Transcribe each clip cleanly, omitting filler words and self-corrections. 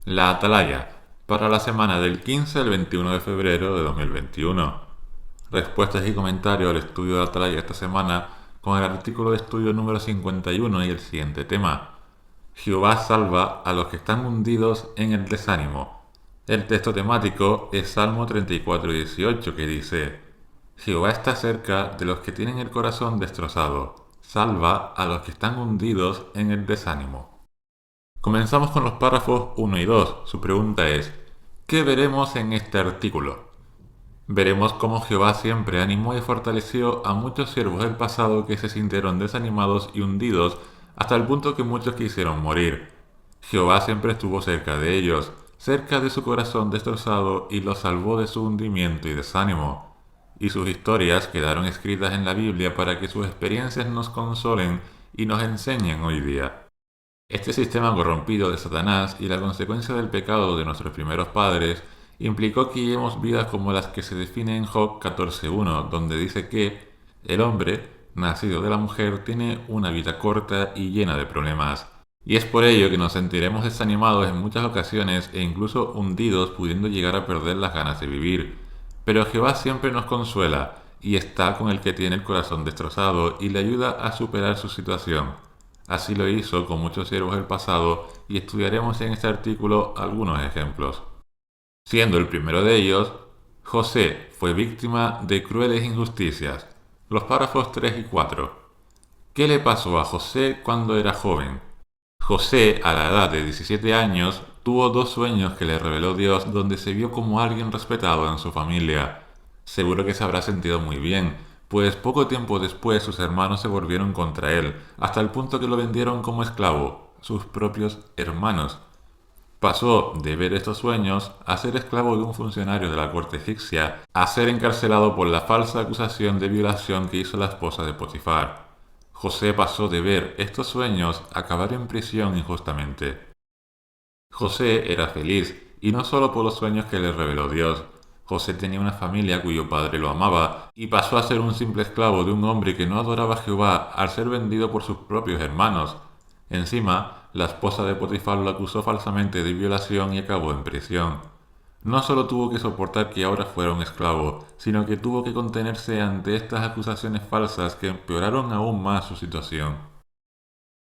La Atalaya, para la semana del 15 al 21 de febrero de 2021. Respuestas y comentarios al estudio de Atalaya esta semana con el artículo de estudio número 51 y el siguiente tema. Jehová salva a los que están hundidos en el desánimo. El texto temático es Salmo 34:18 que dice: Jehová está cerca de los que tienen el corazón destrozado, salva a los que están hundidos en el desánimo. Comenzamos con los párrafos 1 y 2. Su pregunta es: ¿qué veremos en este artículo? Veremos cómo Jehová siempre animó y fortaleció a muchos siervos del pasado que se sintieron desanimados y hundidos hasta el punto que muchos quisieron morir. Jehová siempre estuvo cerca de ellos, cerca de su corazón destrozado, y los salvó de su hundimiento y desánimo. Y sus historias quedaron escritas en la Biblia para que sus experiencias nos consolen y nos enseñen hoy día. Este sistema corrompido de Satanás y la consecuencia del pecado de nuestros primeros padres implicó que llevemos vidas como las que se define en Job 14:1, donde dice que el hombre, nacido de la mujer, tiene una vida corta y llena de problemas. Y es por ello que nos sentiremos desanimados en muchas ocasiones e incluso hundidos, pudiendo llegar a perder las ganas de vivir. Pero Jehová siempre nos consuela y está con el que tiene el corazón destrozado y le ayuda a superar su situación. Así lo hizo con muchos siervos del pasado y estudiaremos en este artículo algunos ejemplos. Siendo el primero de ellos, José fue víctima de crueles injusticias. Los párrafos 3 y 4. ¿Qué le pasó a José cuando era joven? José, a la edad de 17 años, tuvo dos sueños que le reveló Dios donde se vio como alguien respetado en su familia. Seguro que se habrá sentido muy bien, pues poco tiempo después sus hermanos se volvieron contra él, hasta el punto que lo vendieron como esclavo, sus propios hermanos. Pasó de ver estos sueños a ser esclavo de un funcionario de la corte egipcia, a ser encarcelado por la falsa acusación de violación que hizo la esposa de Potifar. José pasó de ver estos sueños a acabar en prisión injustamente. José era feliz, y no solo por los sueños que le reveló Dios. José tenía una familia cuyo padre lo amaba, y pasó a ser un simple esclavo de un hombre que no adoraba a Jehová al ser vendido por sus propios hermanos. Encima, la esposa de Potifar lo acusó falsamente de violación y acabó en prisión. No solo tuvo que soportar que ahora fuera un esclavo, sino que tuvo que contenerse ante estas acusaciones falsas que empeoraron aún más su situación.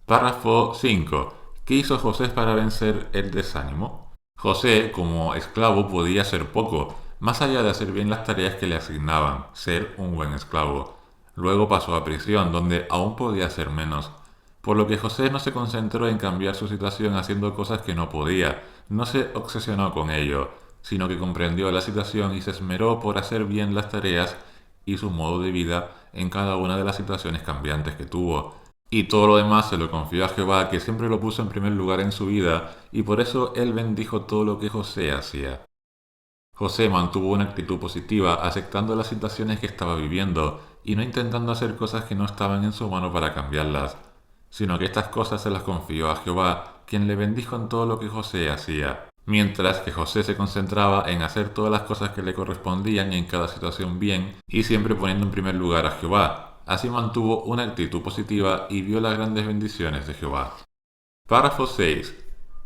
Párrafo 5. ¿Qué hizo José para vencer el desánimo? José, como esclavo, podía hacer poco, más allá de hacer bien las tareas que le asignaban, ser un buen esclavo. Luego pasó a prisión, donde aún podía hacer menos. Por lo que José no se concentró en cambiar su situación haciendo cosas que no podía, no se obsesionó con ello, sino que comprendió la situación y se esmeró por hacer bien las tareas y su modo de vida en cada una de las situaciones cambiantes que tuvo. Y todo lo demás se lo confió a Jehová, que siempre lo puso en primer lugar en su vida, y por eso él bendijo todo lo que José hacía. José mantuvo una actitud positiva, aceptando las situaciones que estaba viviendo, y no intentando hacer cosas que no estaban en su mano para cambiarlas, sino que estas cosas se las confió a Jehová, quien le bendijo en todo lo que José hacía. Mientras que José se concentraba en hacer todas las cosas que le correspondían y en cada situación bien, y siempre poniendo en primer lugar a Jehová. Así mantuvo una actitud positiva y vio las grandes bendiciones de Jehová. Párrafo 6.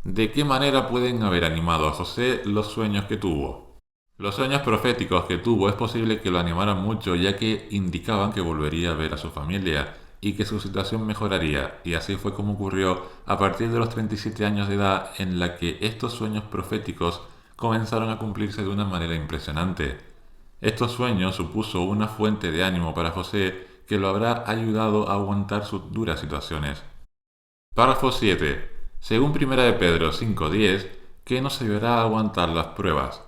¿De qué manera pueden haber animado a José los sueños que tuvo? Los sueños proféticos que tuvo es posible que lo animaran mucho, ya que indicaban que volvería a ver a su familia y que su situación mejoraría, y así fue como ocurrió a partir de los 37 años de edad, en la que estos sueños proféticos comenzaron a cumplirse de una manera impresionante. Estos sueños supuso una fuente de ánimo para José que lo habrá ayudado a aguantar sus duras situaciones. Párrafo 7. Según 1 de Pedro 5:10, ¿qué nos ayudará a aguantar las pruebas?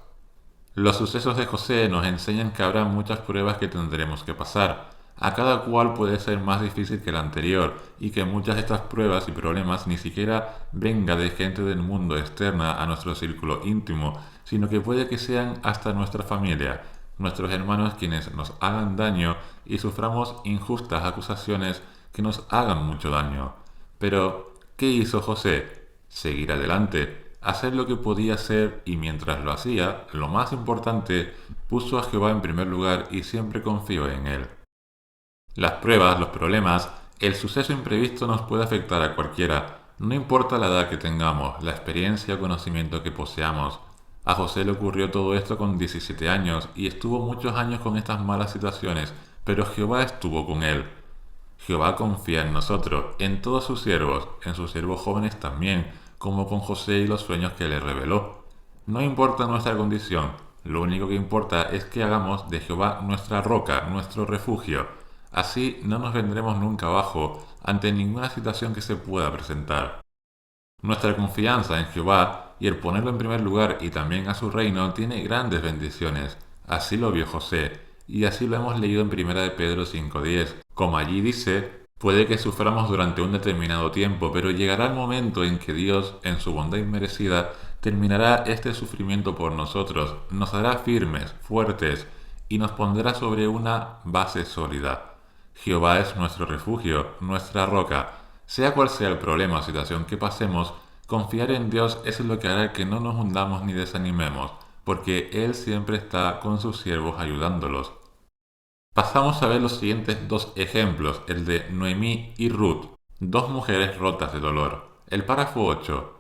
Los sucesos de José nos enseñan que habrá muchas pruebas que tendremos que pasar. A cada cual puede ser más difícil que la anterior, y que muchas de estas pruebas y problemas ni siquiera venga de gente del mundo externa a nuestro círculo íntimo, sino que puede que sean hasta nuestra familia, nuestros hermanos quienes nos hagan daño y suframos injustas acusaciones que nos hagan mucho daño. Pero, ¿qué hizo José? Seguir adelante, hacer lo que podía hacer, y mientras lo hacía, lo más importante, puso a Jehová en primer lugar y siempre confió en él. Las pruebas, los problemas, el suceso imprevisto nos puede afectar a cualquiera, No importa la edad que tengamos, la experiencia o conocimiento que poseamos. A José le ocurrió todo esto con 17 años y estuvo muchos años con estas malas situaciones, pero Jehová estuvo con él. Jehová confía en nosotros, en todos sus siervos, en sus siervos jóvenes también, como con José y los sueños que le reveló. No importa nuestra condición, lo único que importa es que hagamos de Jehová nuestra roca, nuestro refugio. Así no nos vendremos nunca abajo ante ninguna situación que se pueda presentar. Nuestra confianza en Jehová y el ponerlo en primer lugar y también a su reino tiene grandes bendiciones. Así lo vio José, y así lo hemos leído en 1 de Pedro 5:10. Como allí dice, puede que suframos durante un determinado tiempo, pero llegará el momento en que Dios, en su bondad inmerecida, terminará este sufrimiento por nosotros, nos hará firmes, fuertes, y nos pondrá sobre una base sólida. Jehová es nuestro refugio, nuestra roca. Sea cual sea el problema o situación que pasemos, confiar en Dios es lo que hará que no nos hundamos ni desanimemos, porque Él siempre está con sus siervos ayudándolos. Pasamos a ver los siguientes dos ejemplos, el de Noemí y Ruth, dos mujeres rotas de dolor. El párrafo 8.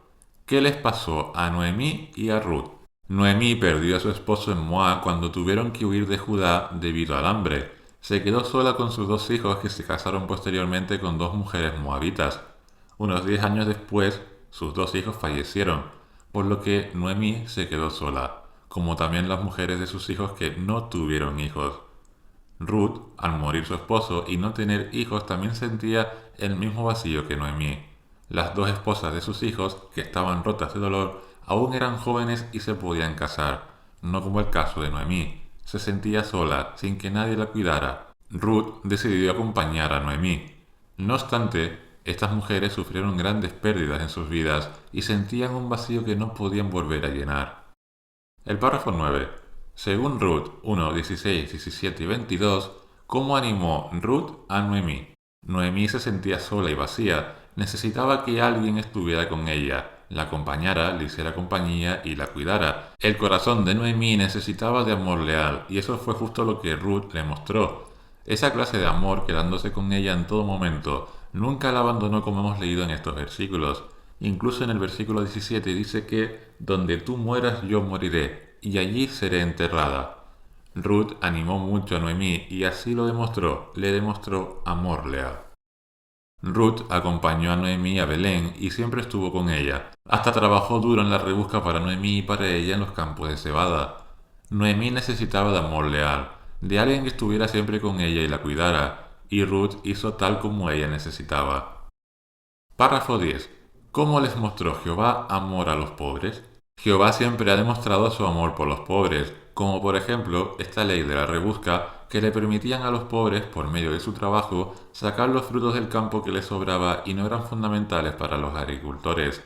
¿Qué les pasó a Noemí y a Ruth? Noemí perdió a su esposo en Moab cuando tuvieron que huir de Judá debido al hambre. Se quedó sola con sus dos hijos que se casaron posteriormente con dos mujeres moabitas. Unos 10 años después, sus dos hijos fallecieron, por lo que Noemí se quedó sola, como también las mujeres de sus hijos que no tuvieron hijos. Ruth, al morir su esposo y no tener hijos, también sentía el mismo vacío que Noemí. Las dos esposas de sus hijos, que estaban rotas de dolor, aún eran jóvenes y se podían casar, no como el caso de Noemí. Se sentía sola, sin que nadie la cuidara. Ruth decidió acompañar a Noemí. No obstante, estas mujeres sufrieron grandes pérdidas en sus vidas y sentían un vacío que no podían volver a llenar. El párrafo 9. Según Ruth 1, 16, 17 y 22, ¿cómo animó Ruth a Noemí? Noemí se sentía sola y vacía, necesitaba que alguien estuviera con ella, la acompañara, le hiciera compañía y la cuidara. El corazón de Noemí necesitaba de amor leal, y eso fue justo lo que Ruth le mostró. Esa clase de amor quedándose con ella en todo momento, nunca la abandonó como hemos leído en estos versículos. Incluso en el versículo 17 dice que donde tú mueras yo moriré, y allí seré enterrada. Ruth animó mucho a Noemí y así lo demostró, le demostró amor leal. Ruth acompañó a Noemí a Belén y siempre estuvo con ella. Hasta trabajó duro en la rebusca para Noemí y para ella en los campos de cebada. Noemí necesitaba de amor leal, de alguien que estuviera siempre con ella y la cuidara, y Ruth hizo tal como ella necesitaba. Párrafo 10. ¿Cómo les mostró Jehová amor a los pobres? Jehová siempre ha demostrado su amor por los pobres, como por ejemplo esta ley de la rebusca que le permitían a los pobres, por medio de su trabajo, sacar los frutos del campo que les sobraba y no eran fundamentales para los agricultores.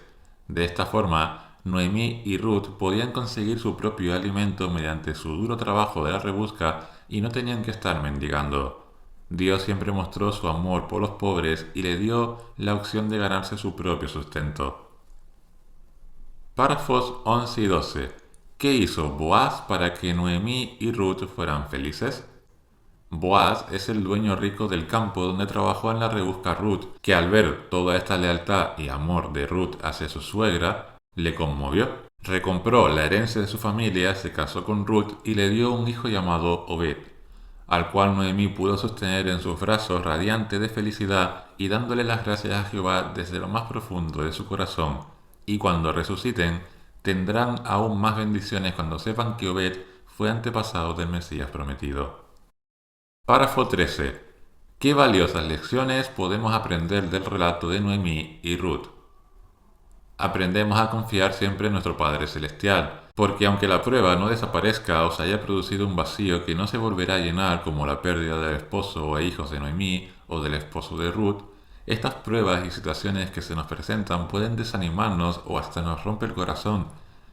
De esta forma, Noemí y Ruth podían conseguir su propio alimento mediante su duro trabajo de la rebusca y no tenían que estar mendigando. Dios siempre mostró su amor por los pobres y le dio la opción de ganarse su propio sustento. Párrafos 11 y 12. ¿Qué hizo Boaz para que Noemí y Ruth fueran felices? Boaz es el dueño rico del campo donde trabajó en la rebusca Ruth, que al ver toda esta lealtad y amor de Ruth hacia su suegra, le conmovió. Recompró la herencia de su familia, se casó con Ruth y le dio un hijo llamado Obed, al cual Noemí pudo sostener en sus brazos radiante de felicidad y dándole las gracias a Jehová desde lo más profundo de su corazón. Y cuando resuciten, tendrán aún más bendiciones cuando sepan que Obed fue antepasado del Mesías prometido. Párrafo 13. ¿Qué valiosas lecciones podemos aprender del relato de Noemí y Ruth? Aprendemos a confiar siempre en nuestro Padre Celestial, porque aunque la prueba no desaparezca o se haya producido un vacío que no se volverá a llenar como la pérdida del esposo e hijos de Noemí o del esposo de Ruth, estas pruebas y situaciones que se nos presentan pueden desanimarnos o hasta nos rompe el corazón,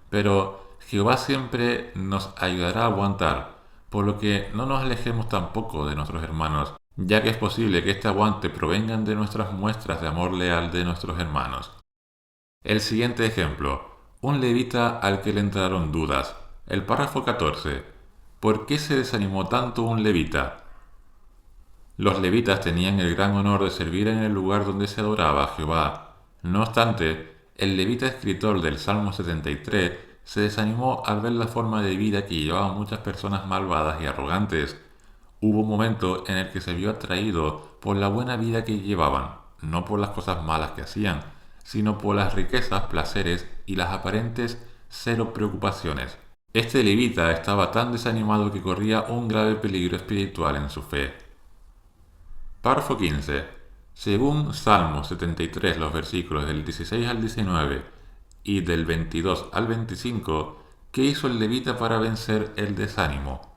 pero Jehová siempre nos ayudará a aguantar, por lo que no nos alejemos tampoco de nuestros hermanos, ya que es posible que este aguante provengan de nuestras muestras de amor leal de nuestros hermanos. El siguiente ejemplo, un levita al que le entraron dudas. El párrafo 14. ¿Por qué se desanimó tanto un levita? Los levitas tenían el gran honor de servir en el lugar donde se adoraba a Jehová. No obstante, el levita escritor del Salmo 73 se desanimó al ver la forma de vida que llevaban muchas personas malvadas y arrogantes. Hubo un momento en el que se vio atraído por la buena vida que llevaban, no por las cosas malas que hacían, sino por las riquezas, placeres y las aparentes cero preocupaciones. Este levita estaba tan desanimado que corría un grave peligro espiritual en su fe. Párrafo 15. Según Salmo 73, los versículos del 16 al 19 y del 22 al 25, ¿qué hizo el levita para vencer el desánimo?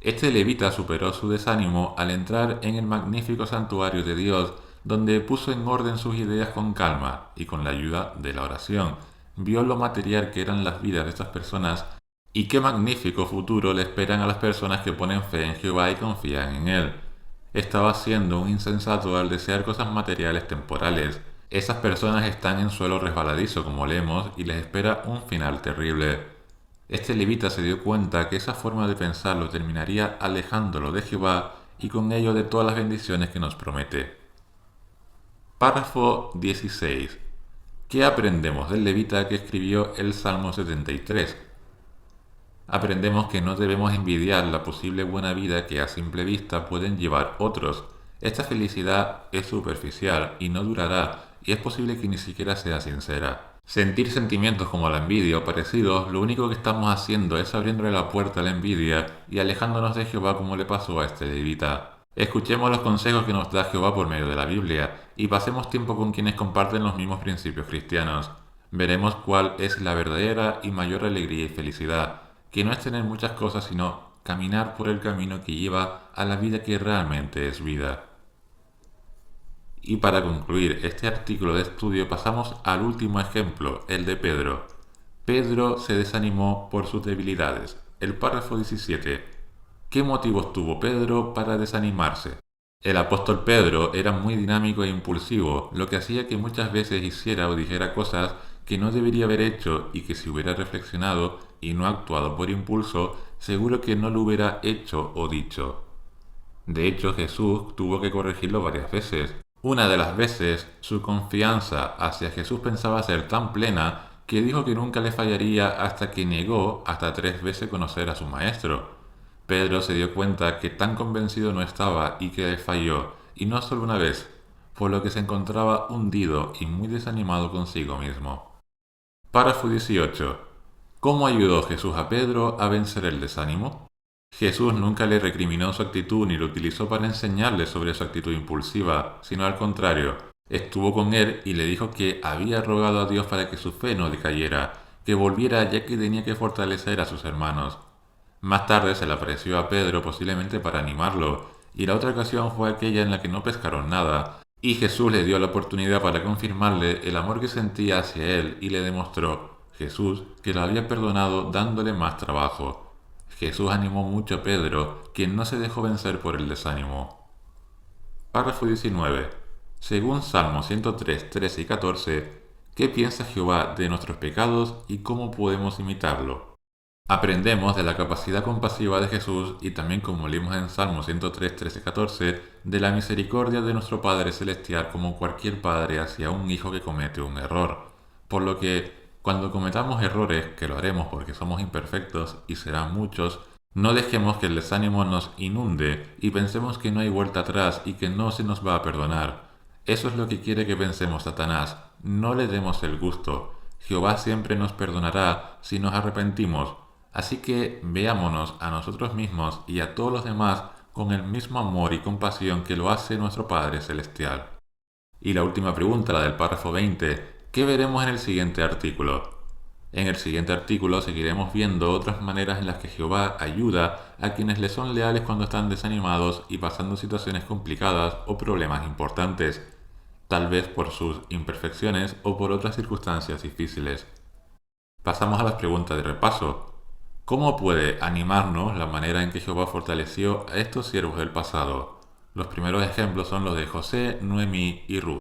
Este levita superó su desánimo al entrar en el magnífico santuario de Dios, donde puso en orden sus ideas con calma y con la ayuda de la oración. Vio lo material que eran las vidas de estas personas y qué magnífico futuro le esperan a las personas que ponen fe en Jehová y confían en Él. Estaba siendo un insensato al desear cosas materiales temporales. Esas personas están en suelo resbaladizo, como leemos, y les espera un final terrible. Este levita se dio cuenta que esa forma de pensar lo terminaría alejándolo de Jehová y con ello de todas las bendiciones que nos promete. Párrafo 16. ¿Qué aprendemos del levita que escribió el Salmo 73? Aprendemos que no debemos envidiar la posible buena vida que a simple vista pueden llevar otros. Esta felicidad es superficial y no durará, y es posible que ni siquiera sea sincera. Sentir sentimientos como la envidia o parecidos, lo único que estamos haciendo es abriéndole la puerta a la envidia y alejándonos de Jehová como le pasó a este levita. Escuchemos los consejos que nos da Jehová por medio de la Biblia y pasemos tiempo con quienes comparten los mismos principios cristianos. Veremos cuál es la verdadera y mayor alegría y felicidad, que no es tener muchas cosas, sino caminar por el camino que lleva a la vida que realmente es vida. Y para concluir este artículo de estudio pasamos al último ejemplo, el de Pedro. Pedro se desanimó por sus debilidades. El párrafo 17. ¿Qué motivos tuvo Pedro para desanimarse? El apóstol Pedro era muy dinámico e impulsivo, lo que hacía que muchas veces hiciera o dijera cosas que no debería haber hecho y que si hubiera reflexionado y no actuado por impulso, seguro que no lo hubiera hecho o dicho. De hecho, Jesús tuvo que corregirlo varias veces. Una de las veces, su confianza hacia Jesús pensaba ser tan plena que dijo que nunca le fallaría hasta que negó hasta 3 veces conocer a su maestro. Pedro se dio cuenta que tan convencido no estaba y que le falló, y no solo una vez, por lo que se encontraba hundido y muy desanimado consigo mismo. Párrafo 18. ¿Cómo ayudó Jesús a Pedro a vencer el desánimo? Jesús nunca le recriminó su actitud ni lo utilizó para enseñarle sobre su actitud impulsiva, sino al contrario, estuvo con él y le dijo que había rogado a Dios para que su fe no decayera, que volviera ya que tenía que fortalecer a sus hermanos. Más tarde se le apareció a Pedro posiblemente para animarlo, y la otra ocasión fue aquella en la que no pescaron nada, y Jesús le dio la oportunidad para confirmarle el amor que sentía hacia él y le demostró, Jesús, que lo había perdonado dándole más trabajo. Jesús animó mucho a Pedro, quien no se dejó vencer por el desánimo. Párrafo 19. Según Salmo 103, 13 y 14, ¿qué piensa Jehová de nuestros pecados y cómo podemos imitarlo? Aprendemos de la capacidad compasiva de Jesús y también, como leímos en Salmo 103, 13 y 14, de la misericordia de nuestro Padre Celestial como cualquier padre hacia un hijo que comete un error. Por lo que, cuando cometamos errores, que lo haremos porque somos imperfectos y serán muchos, no dejemos que el desánimo nos inunde y pensemos que no hay vuelta atrás y que no se nos va a perdonar. Eso es lo que quiere que pensemos Satanás. No le demos el gusto. Jehová siempre nos perdonará si nos arrepentimos. Así que veámonos a nosotros mismos y a todos los demás con el mismo amor y compasión que lo hace nuestro Padre Celestial. Y la última pregunta, la del párrafo 20, ¿qué veremos en el siguiente artículo? En el siguiente artículo seguiremos viendo otras maneras en las que Jehová ayuda a quienes le son leales cuando están desanimados y pasando situaciones complicadas o problemas importantes, tal vez por sus imperfecciones o por otras circunstancias difíciles. Pasamos a las preguntas de repaso. ¿Cómo puede animarnos la manera en que Jehová fortaleció a estos siervos del pasado? Los primeros ejemplos son los de José, Noemí y Ruth.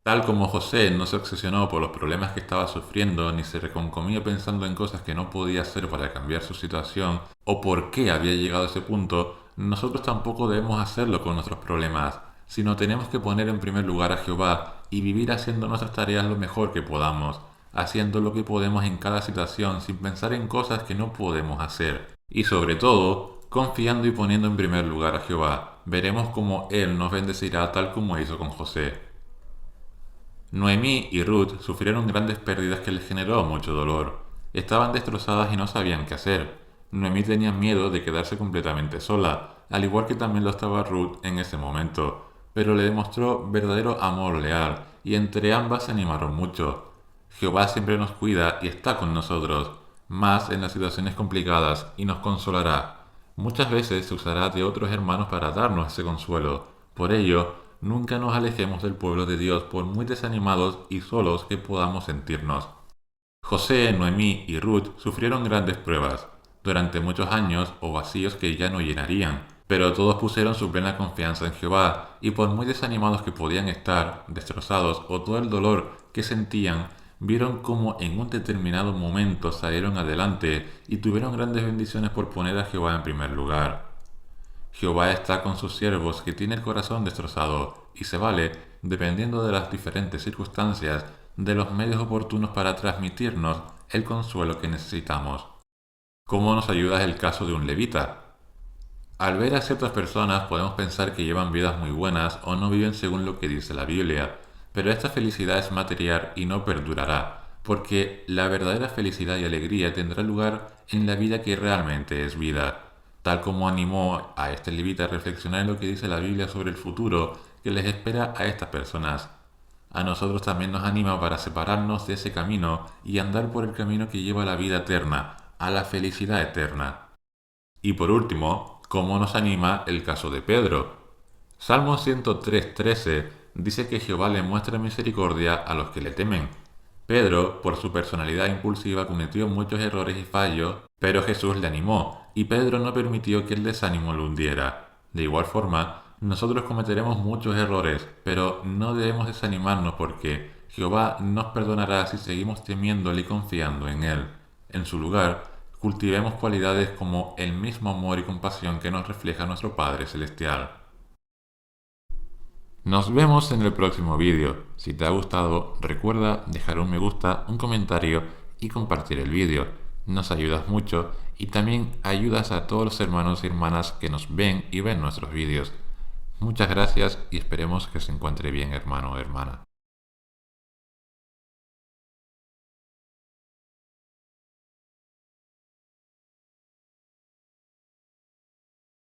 Tal como José no se obsesionó por los problemas que estaba sufriendo ni se reconcomía pensando en cosas que no podía hacer para cambiar su situación o por qué había llegado a ese punto, nosotros tampoco debemos hacerlo con nuestros problemas, sino tenemos que poner en primer lugar a Jehová y vivir haciendo nuestras tareas lo mejor que podamos, haciendo lo que podemos en cada situación sin pensar en cosas que no podemos hacer. Y sobre todo, confiando y poniendo en primer lugar a Jehová. Veremos cómo Él nos bendecirá tal como hizo con José. Noemí y Ruth sufrieron grandes pérdidas que les generó mucho dolor. Estaban destrozadas y no sabían qué hacer. Noemí tenía miedo de quedarse completamente sola, al igual que también lo estaba Ruth en ese momento, pero le demostró verdadero amor leal y entre ambas se animaron mucho. Jehová siempre nos cuida y está con nosotros, más en las situaciones complicadas, y nos consolará. Muchas veces se usará de otros hermanos para darnos ese consuelo. Por ello, nunca nos alejemos del pueblo de Dios por muy desanimados y solos que podamos sentirnos. José, Noemí y Ruth sufrieron grandes pruebas, durante muchos años o vacíos que ya no llenarían, pero todos pusieron su plena confianza en Jehová y por muy desanimados que podían estar, destrozados o todo el dolor que sentían, vieron cómo en un determinado momento salieron adelante y tuvieron grandes bendiciones por poner a Jehová en primer lugar. Jehová está con sus siervos que tienen el corazón destrozado y se vale, dependiendo de las diferentes circunstancias, de los medios oportunos para transmitirnos el consuelo que necesitamos. ¿Cómo nos ayuda el caso de un levita? Al ver a ciertas personas podemos pensar que llevan vidas muy buenas o no viven según lo que dice la Biblia, pero esta felicidad es material y no perdurará, porque la verdadera felicidad y alegría tendrá lugar en la vida que realmente es vida, tal como animó a este levita a reflexionar en lo que dice la Biblia sobre el futuro que les espera a estas personas. A nosotros también nos anima para separarnos de ese camino y andar por el camino que lleva a la vida eterna, a la felicidad eterna. Y por último, ¿cómo nos anima el caso de Pedro? Salmo 103:13 dice que Jehová le muestra misericordia a los que le temen. Pedro, por su personalidad impulsiva, cometió muchos errores y fallos, pero Jesús le animó, y Pedro no permitió que el desánimo lo hundiera. De igual forma, nosotros cometeremos muchos errores, pero no debemos desanimarnos porque Jehová nos perdonará si seguimos temiéndole y confiando en Él. En su lugar, cultivemos cualidades como el mismo amor y compasión que nos refleja nuestro Padre Celestial. Nos vemos en el próximo vídeo. Si te ha gustado, recuerda dejar un me gusta, un comentario y compartir el vídeo. Nos ayudas mucho y también ayudas a todos los hermanos y hermanas que nos ven y ven nuestros vídeos. Muchas gracias y esperemos que se encuentre bien, hermano o hermana.